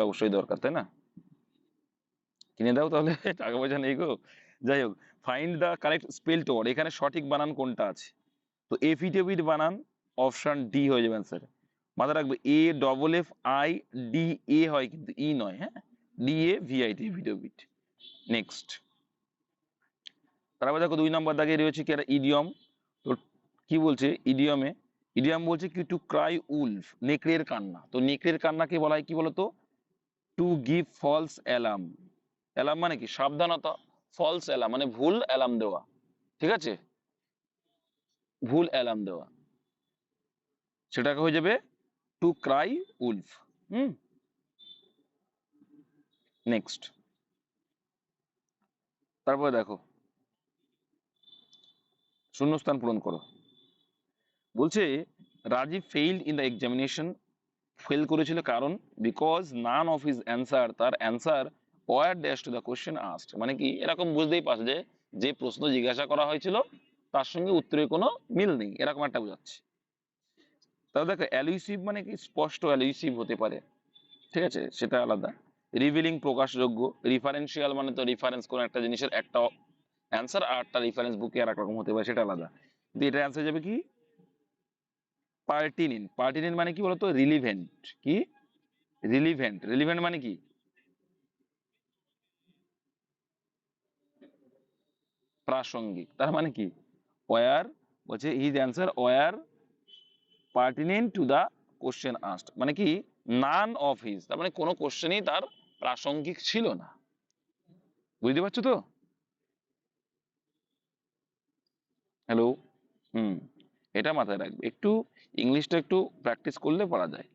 অবশ্যই দরকার, তাই না? কিনে দাও তাহলে। টাকা পয়সা নেই গো। যাই হোক, find the correct spelled word, এখানে সঠিক বানান কোনটা আছে? তো এফিডেভিট বানান অপশন ডি হয়ে যাবে অ্যান্সার। মাথায় রাখবে AFFIDA হয়, কিন্তু ই নয়, হ্যাঁ, DAVID এফিডেভিট। নেক্সট, তারপর দেখো 2 নম্বর দাগে রয়েছে কি একটা ইডিয়ম। তো কি বলছে ইডিয়মে? ইডিয়ম বলছে কি টু ক্রাই উলফ, নেকড়ের কান্না। তো নেকড়ের কান্নাকে বলা হয় কি বলতো? To give false alarm. Alarm মানে কি? সাবধানতা। ফলস অ্যালার্ম মানে ভুল অ্যালার্ম দেওয়া। ঠিক আছে, ভুল অ্যালার্ম দেওয়া, সেটাকে হয়ে যাবে to cry wolf. Hmm. Next, তারপরে দেখো শূন্যস্থান পূরণ করো। বলছে Rajib failed in the examination, fail করেছিল কারণ because none of his answer, তার answer were dash to the question asked. মানে কি, এরকম বুঝতেই পারছে যে যে প্রশ্ন জিজ্ঞাসা করা হয়েছিল তার সঙ্গে উত্তরের কোনো মিল নেই, এরকম একটা বোঝাচ্ছে। তাহলে দেখো অ্যালুসিভ মানে কি? স্পষ্ট অ্যালুসিভ হতে পারে, ঠিক আছে, সেটা আলাদা। রিভিলিং প্রকাশযোগ্য। রিফারেন্সিয়াল মানে তো রিফারেন্স কোন একটা জিনিসের একটা অ্যান্সার আর একটা রিফারেন্স বুকে আর এক রকম হতে পারে, সেটা আলাদা। কিন্তু এটা অ্যান্সার যাবে কি? পার্টিনেন্ট। পার্টিনেন্ট মানে কি বলতো? রিলিভেন্ট। কি? রিলিভেন্ট। রিলিভেন্ট মানে কি? প্রাসঙ্গিক। তার মানে কি? ওয়ার, বলছে his answer were pertinent to the question asked, মানে কি নান অফ হিজ, তার মানে কোনো কোশ্চেনই তার প্রাসঙ্গিক ছিল না। বুঝতে পারছো তো? হ্যালো। হুম, এটা মাথায় রাখবে, একটু ইংলিশটা একটু প্র্যাকটিস করলে পড়া যায়।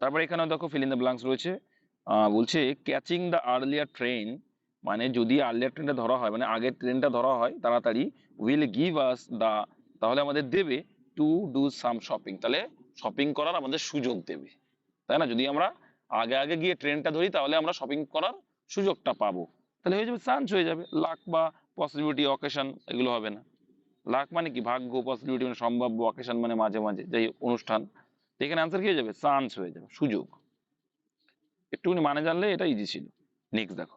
তারপরে এখানেও দেখো ফিল ইন দ্য ব্ল্যাঙ্কস রয়েছে। বলছে ক্যাচিং দ্য আর্লিয়ার ট্রেন, মানে যদি আর্লিয়ার ট্রেনটা ধরা হয়, মানে আগের ট্রেনটা ধরা হয় তাড়াতাড়ি, উইল গিভ আস দ্য, তাহলে আমাদের দেবে টু ডু সাম শপিং, তাহলে শপিং করার আমাদের সুযোগ দেবে, তাই না? যদি আমরা আগে আগে গিয়ে ট্রেনটা ধরি তাহলে আমরা শপিং করার সুযোগটা পাবো। তাহলে হয়ে যাবে চান্স, হয়ে যাবে লাক বা পসিবিলিটি, অকেশন এগুলো হবে না। লাক মানে কি? ভাগ্য। পসিবিলিটি মানে সম্ভাব্য। অকেশন মানে মাঝে মাঝে, যাই অনুষ্ঠান। তো এখানে আনসার কি হয়ে যাবে? চান্স হয়ে যাবে, সুযোগ। একটুখানি মানে জানলে এটা ইজি ছিল। নেক্সট দেখো,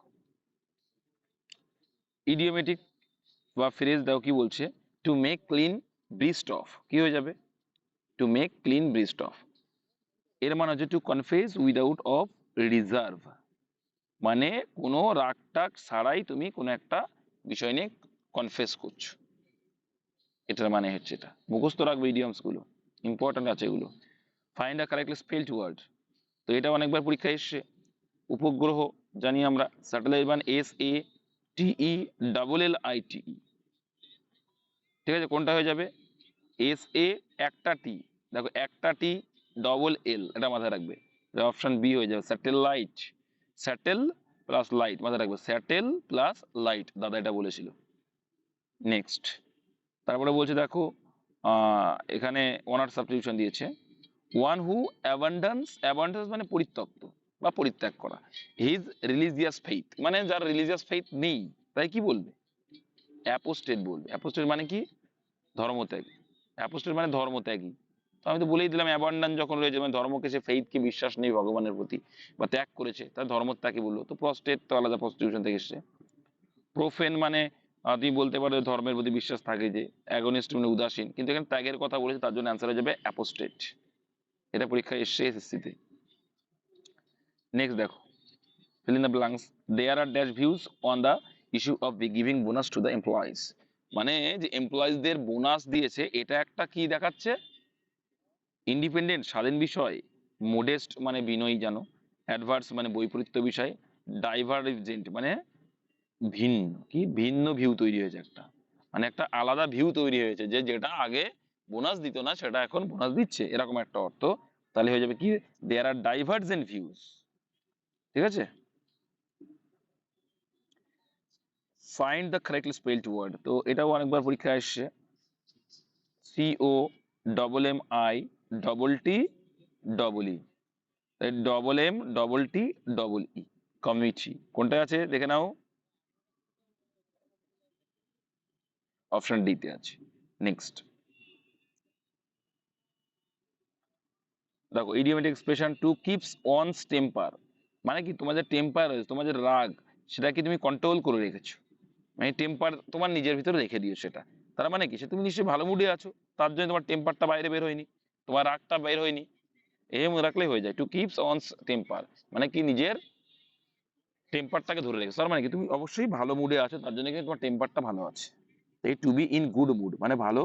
ইডিওমেটিক বা ফ্রেজ দেখো কি বলছে। টু মেক ক্লিন ব্রিস্ট অফ, কি হয়ে যাবে? টু মেক ক্লিন ব্রিস্ট অফ, এর মানে হচ্ছে two confess without of reserve, মানে কোনো রাগ টাগ ছাড়াই তুমি কোনো একটা বিষয় নিয়ে কনফেস করছো, এটার মানে হচ্ছে এটা। মুখস্থ রাখবে ইডিয়মস গুলো, ইম্পর্টেন্ট আছে এগুলো। Find a correctly spelled word, তো এটা অনেকবার পরীক্ষায় এসছে। উপগ্রহ জানি আমরা, স্যাটেলাইট মানে SATE, ঠিক আছে, কোনটা হয়ে যাবে? SA একটা টি, দেখো একটা টি, ডবল এল, এটা মাথায় রাখবে। অপশন বি হয়ে যাবে স্যাটেলাইট। স্যাটেল প্লাস লাইট, মাথায় রাখবে স্যাটেল প্লাস লাইট, দাদা এটা বলেছিল। নেক্সট, তারপরে বলছে দেখো এখানে ওনার সাবস্টিটিউশন দিয়েছে। ওয়ান হু অ্যাবান্ডান্স, অ্যাবান্ডান্স মানে পরিত্যক্ত বা পরিত্যাগ করা। হিজ রিলিজিয়াস ফেইথ, মানে যার রিলিজিয়াস ফেইথ নেই, তাই কি বলবে? অ্যাপোস্টেট বলবে। অ্যাপোস্টেট মানে কি? ধর্মত্যাগী। অ্যাপোস্টেট মানে ধর্মত্যাগী। তো আমি তো বলেই দিলাম অ্যাবান্ডান যখন রয়েছে মানে ধর্মকে, সে ফেইথকে বিশ্বাস নেই ভগবানের প্রতি বা ত্যাগ করেছে, তার ধর্মত্যাগী বললো। তো প্রস্টেট তো আলাদা, প্রস্টিটিউশন থেকে এসছে। প্রোফেন মানে তুমি বলতে পারো ধর্মের প্রতি বিশ্বাস থাকে যে, অ্যাগনিস্ট মানে উদাসীন, কিন্তু এখানে ত্যাগের কথা বলেছে, তার জন্য অ্যান্সার হয়ে যাবে অ্যাপোস্টেট। এটা পরীক্ষায় এসছে SSC-তে। নেক্সট দেখো, fill in the blanks. There are dash views on the issue of giving bonus to the employees, মানে যে এমপ্লয়িজদের বোনাস দিয়েছে, এটা একটা কি দেখাচ্ছে? ইন্ডিপেন্ডেন্ট, স্বাধীন বিষয়। মোডেস্ট মানে বিনয়ী জানো। অ্যাডভার্স মানে বৈপরীত্য বিষয়। ডাইভারজেন্ট মানে ভিন্ন, কি ভিন্ন ভিউ তৈরি হয়েছে একটা, মানে একটা আলাদা ভিউ তৈরি হয়েছে, যে যেটা আগে বোনাস দিত না সেটা এখন বোনাস দিচ্ছে, এরকম একটা অর্থ। তাহলে হয়ে যাবে কি? দেয়ার আর ডাইভার্জেন্ট ভিউজ, ঠিক আছে। Find the correctly spelled word, তো এটাও অনেকবার পরীক্ষায় আসছে। COMMITT MMTTE, কমিটি কোনটা আছে দেখে নাও? অপশন ডি তে আছে। নেক্সট, দেখো idiomatic expression to keeps one's temper, মানে কি তোমার যে টেম্পার রয়েছে, তোমার যে রাগ, সেটা কি তুমি কন্ট্রোল করে রেখেছো, মানে টেম্পার তোমার নিজের ভিতরে রেখে দিও সেটা। তার মানে কি, সে তুমি নিশ্চয়ই ভালো মুডে আছো, তার জন্য তোমার টেম্পারটা বাইরে বের হয়নি, তোমার রাগটা বের হয়নি। এই মনে রাখলেই হয়ে যায়, টু কিপস অনস টেম্পার, মানে কি নিজের টেম্পারটাকে ধরে রেখেছো, তার মানে কি তুমি অবশ্যই ভালো মুডে আছো, তার জন্য কিন্তু তোমার টেম্পারটা ভালো আছে। এই to be in good mood মানে ভালো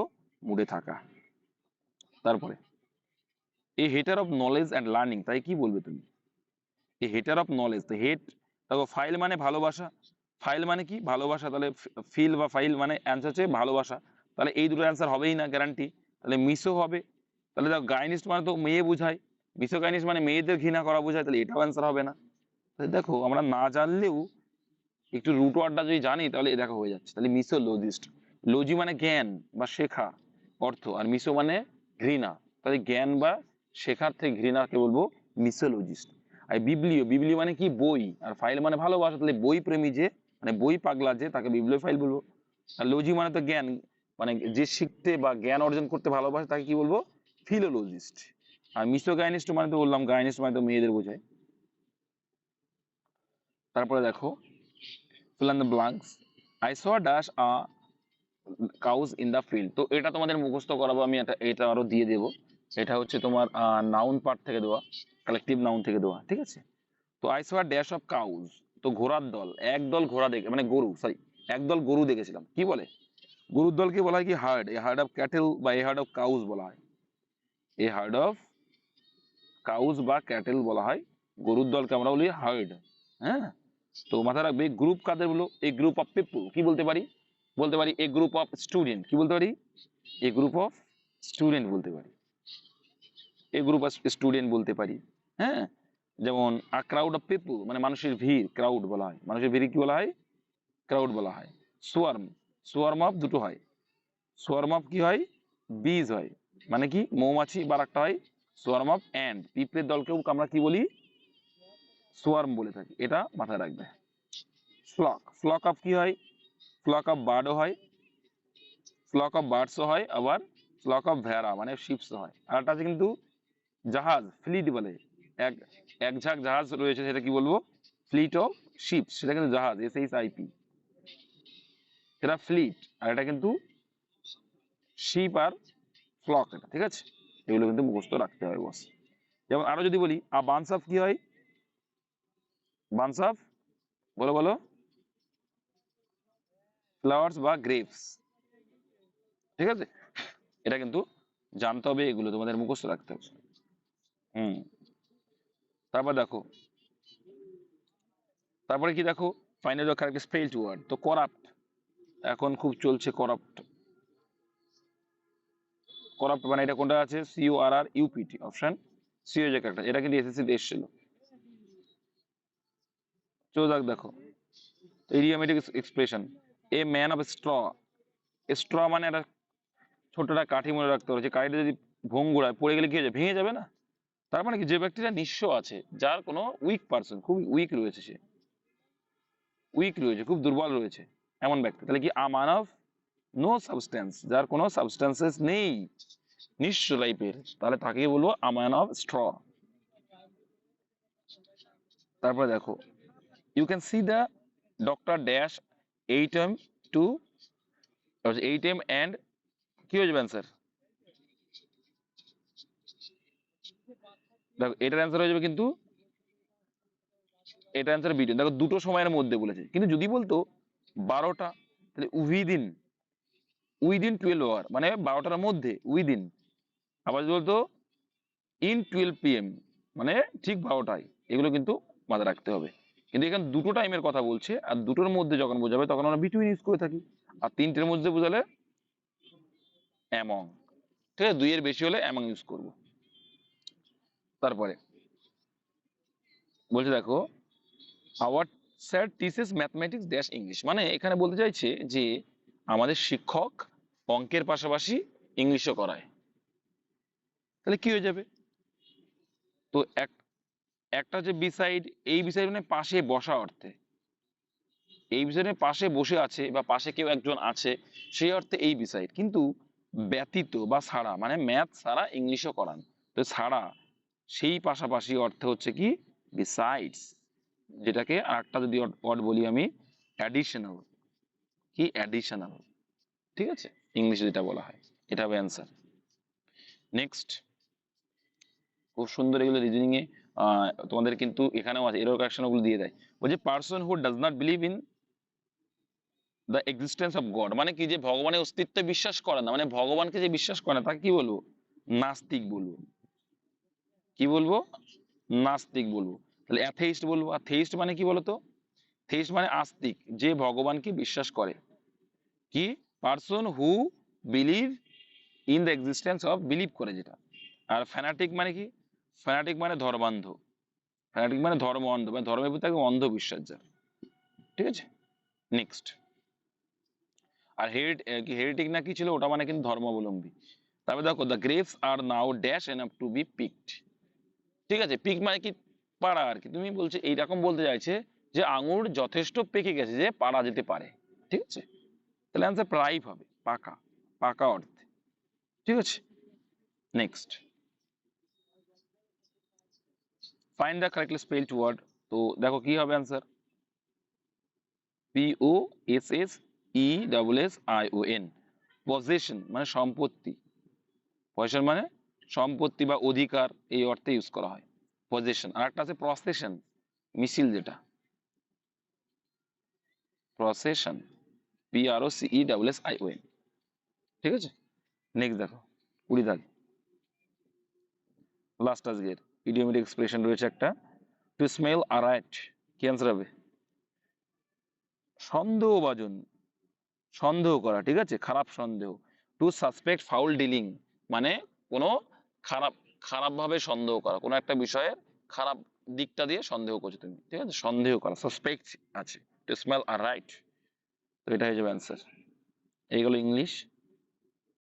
মুডে থাকা। তারপরে এই hater of knowledge and learning, তাই কি বলবে তুমি? এই হেটার অফ নলেজ, তো হেট, দেখো ফাইল মানে ভালোবাসা, ফাইল মানে কি ভালোবাসা, তাহলে ফিল বা ফাইল মানে অ্যান্সার হচ্ছে ভালোবাসা, তাহলে এই দুটো অ্যান্সার হবেই না গ্যারান্টি, তাহলে মিসও হবে। তাহলে দেখো গাইনিস্ট মানে তো মেয়ে বোঝায়, মিসোগাইনিস্ট মানে মেয়েদের ঘৃণা করা বোঝায়, তাহলে এটাও অ্যান্সার হবে না। তাহলে দেখো আমরা না জানলেও একটু রুট ওয়ার্ডটা যদি জানি তাহলে এ দেখো হয়ে যাচ্ছে। তাহলে মিসোলজিস্ট, লজি মানে জ্ঞান বা শেখা অর্থ, আর মিসো মানে ঘৃণা, তাহলে জ্ঞান বা শেখার থেকে ঘৃণাকে বলবো মিসোলজিস্ট। আর বিবলিও, বিবলিও মানে কি বই, আর ফাইল মানে ভালোবাসা, তাহলে বই প্রেমী যে, মানে বই পাগলা যে, তাকে বিবলিও ফাইল বলবো। আর লজি মানে তো জ্ঞান, মানে যে শিখতে বা জ্ঞান অর্জন করতে ভালোবাসে তাকে কি বলবো, ফিলোলজিস্ট। আর মিসোগাইনিস্ট মানে তো বললাম, গাইনিস্ট মানে তো মেয়েদের বোঝায়। তারপরে দেখো fill in the blanks, I saw dash a cows in the field, তো এটা তোমাদের মুখস্থ করাবো আমি, এটা আরো দিয়ে দেবো। এটা হচ্ছে তোমার নাউন পার্ট থেকে দেওয়া, কালেকটিভ নাউন থেকে দেওয়া, ঠিক আছে। তো I saw a dash of cows, তো ঘোড়ার দল, একদল ঘোড়া দেখে, মানে গরু, সরি, একদল গরু দেখেছিলাম, কি বলে, গরুর দলকে বলা হয় কি hard, A hard of cattle বা এ হার্ড অফ কাউজ বলা হয়, এ হার্ড অফ কাউজ বা ক্যাটেল বলা হয়, গরুর দলকে আমরা বলি হার্ড। হ্যাঁ, তো মাথায় রাখবে গ্রুপ কাদের বলো, এই গ্রুপ অফ পিপল কি বলতে পারি, বলতে পারি এ গ্রুপ অফ স্টুডেন্ট, কি বলতে পারি, এ গ্রুপ অফ স্টুডেন্ট বলতে পারি, এ গ্রুপ অফ স্টুডেন্ট বলতে পারি। হ্যাঁ, যেমন আ ক্রাউড অফ পিপল মানে মানুষের ভিড়, ক্রাউড বলা হয়, মানুষের ভিড় কি বলা হয়, ক্রাউড বলা হয়। সোয়ার্ম, সোয়ার্ম অফ দুটো হয়, সোয়ার্ম অফ কি হয়, বিজ হয়, মানে কি মৌমাছি, বা একটা হয় সোয়ার্ম অফ অ্যান্ড, পিঁপড়ের দলকেও আমরা কি বলি, সোয়ার্ম বলে থাকি, এটা মাথায় রাখবে। ফ্লক, ফ্লক অফ কি হয়, ফ্লক অফ বার্ডও হয়, ফ্লক অফ বার্ডসও হয়, আবার ফ্লক অফ ভেড়া মানে শিপস হয়। আর একটা আছে কিন্তু জাহাজ, ফ্লিট বলে, এক এক ঝাঁক জাহাজ রয়েছে, সেটা কি বলবো, ফ্লিট অফ শিপস, সেটা কিন্তু জাহাজ, SHIP, সেটা ফ্লিট, আর এটা কিন্তু শিপ আর ফ্লক, এটা ঠিক আছে, এগুলো কিন্তু মুখস্থ রাখতে হবে বস। যেমন আরো যদি বলি আ বান্স অফ কি হয়, বান্স অফ, বলো বলো, ফ্লাওয়ার্স বা গ্রেপস, ঠিক আছে, এটা কিন্তু জানতে হবে, এগুলো তোমাদের মুখস্থ রাখতে হবে। হুম, তারপর দেখো, তারপরে কি দেখো, ফাইনাল কারেক্ট স্পেলড ওয়ার্ড, তো করাপ্ট, এখন খুব চলছে করাপ্ট, করাপ্ট মানে এটা কোনটা আছে, CORRUPT, অপশন সি হয়ে যায় কারেক্ট, এটা কিন্তু SSC তে এসেছিল। চোদাক দেখো, idiomatic expression, a man of straw, straw মানে একটা ছোট একটা কাঠি মনে রাখতে হবে, যে কাঠিটা যদি ভঙ্গুরায় পড়ে গেলে কি হয়ে যাবে, ভেঙে যাবে না। তার মানে কি, যে ব্যক্তিটা নিঃস্ব আছে, যার কোনো উইক পার্সন, খুব উইক রয়েছে, সে উইক রয়েছে, খুব দুর্বল রয়েছে, এমন ব্যক্তি, তাহলে কি আ মান অফ নো সাবস্টেন্স, যার কোনো সাবস্টেন্সেস নেই, নিঃস্ব টাইপের, তাহলে তাকে বলবো আ ম্যান অফ স্ট্র। তারপরে দেখো, you can see the doctor dash 8 AM to 8 AM and কি হয়ে যাবে অ্যান্সার, দেখো এটার অ্যান্সার হয়ে যাবে কিন্তু, এটা অ্যান্সার বিটুইন, দেখো দুটো সময়ের মধ্যে বলেছে, কিন্তু যদি বলতো 12টা, তাহলে উইদিন, উইদিন 12 hour মানে 12টার মধ্যে, উইদিন। আবার যদি বলতো ইন 12 PM মানে ঠিক 12টায়, এগুলো কিন্তু মাথায় রাখতে হবে। কিন্তু এখানে দুটো টাইমের কথা বলছে, আর দুটোর মধ্যে যখন বোঝাবে তখন আমরা বিটুইন ইউজ করে থাকি, আর তিনটের মধ্যে বোঝালে অ্যামং, ঠিক আছে, দুইয়ের বেশি হলে অ্যামং ইউজ করব। তারপরে বলছে দেখো, our sir teaches mathematics dash English, মানে এখানে বলতে চাইছে যে আমাদের শিক্ষক অঙ্কের পাশাপাশি ইংলিশও করায়, তাহলে কি হয়ে যাবে, তো একটা হচ্ছে বিসাইড, এই বিসাইড মানে পাশে বসা অর্থে, এই বিসাইড পাশে বসে আছে বা পাশে কেউ একজন আছে, সেই অর্থে এই বিসাইড, কিন্তু ব্যতীত বা ছাড়া মানে ম্যাথ ছাড়া ইংলিশও করান, তো ছাড়া সেই পাশাপাশি অর্থ হচ্ছে কি বিসাইডস, যেটাকে আরেকটা যদি ওয়ার্ড বলি আমি অ্যাডিশনাল, কি অ্যাডিশনাল, ঠিক আছে, ইংলিশে যেটা বলা হয়, এটা হবে অ্যান্সার। নেক্সট, খুব সুন্দর এগুলো রিজনিং এ তোমাদের কিন্তু এখানেও আছে, এরর কারেকশন ওগুলো দিয়ে দেয়। বলছে person who does not believe in the existence of god, মানে কি, যে ভগবানের অস্তিত্বে বিশ্বাস করে না, মানে ভগবানকে যে বিশ্বাস করে না তাকে কি বলবো, নাস্তিক বলবো। কি বলবো, নাস্তিক বলবো। তাহলে অ্যাথেইস্ট বলবো। আর থেইস্ট মানে কি বলতো, থেইস্ট মানে আস্তিক, যে ভগবানকে বিশ্বাস করে। কি, person who believe in the existence of, believe করে যেটা। আর ফ্যানাটিক মানে কি, ফ্যানাটিক মানে ধর্মান্ধ, ফ্যানাটিক মানে ধর্ম অন্ধ, মানে ধর্মের প্রতি একদম অন্ধ বিশ্বাস যার, ঠিক আছে। নেক্সট, আর হেরিটিক না কি ছিল ওটা, মানে কিন্তু ধর্মাবলম্বী। তারপরে দেখো, the grapes are now dash enough to be picked, ঠিক আছে। পিক মানে কি, পাড়া আর কি। তুমি বলছে এইরকম বলতে চাইছে যে আঙুর যথেষ্ট পেকে গেছে যে পাড়া যেতে পারে, ঠিক আছে। তাহলে অ্যান্সার প্রাইভ হবে, পাকা, পাকা অর্থে, ঠিক আছে। Next, find the correctly spelled word. তো দেখো কি হবে অ্যান্সার, POSSESSION, পজেশন মানে সম্পত্তি, পয়সা মানে সম্পত্তি বা অধিকার, এই অর্থে ইউজ করা হয় পজেশন। আর একটা আছে প্রসেশন, মিছিল যেটা, প্রসেশন, PROCESSION, ঠিক আছে। নেক্সট দেখো 20 দাগ, লাস্ট আজকের ইডিওমেটিক এক্সপ্রেশন রয়েছে একটা, টু স্মেল আ রাইট, কি অ্যান্সার হবে, সন্দেহভাজন, সন্দেহ করা, ঠিক আছে, খারাপ সন্দেহ। টু সাসপেক্ট ফাউল ডিলিং, মানে কোনো খারাপ, খারাপভাবে সন্দেহ করা, কোনো একটা বিষয়ের খারাপ দিকটা দিয়ে সন্দেহ করছো তুমি, ঠিক আছে, সন্দেহ করা, সাসপেক্ট আছে। টু স্মেল আর রাইট, তো এটা হয়ে যাবে অ্যান্সার। এইগুলো ইংলিশ।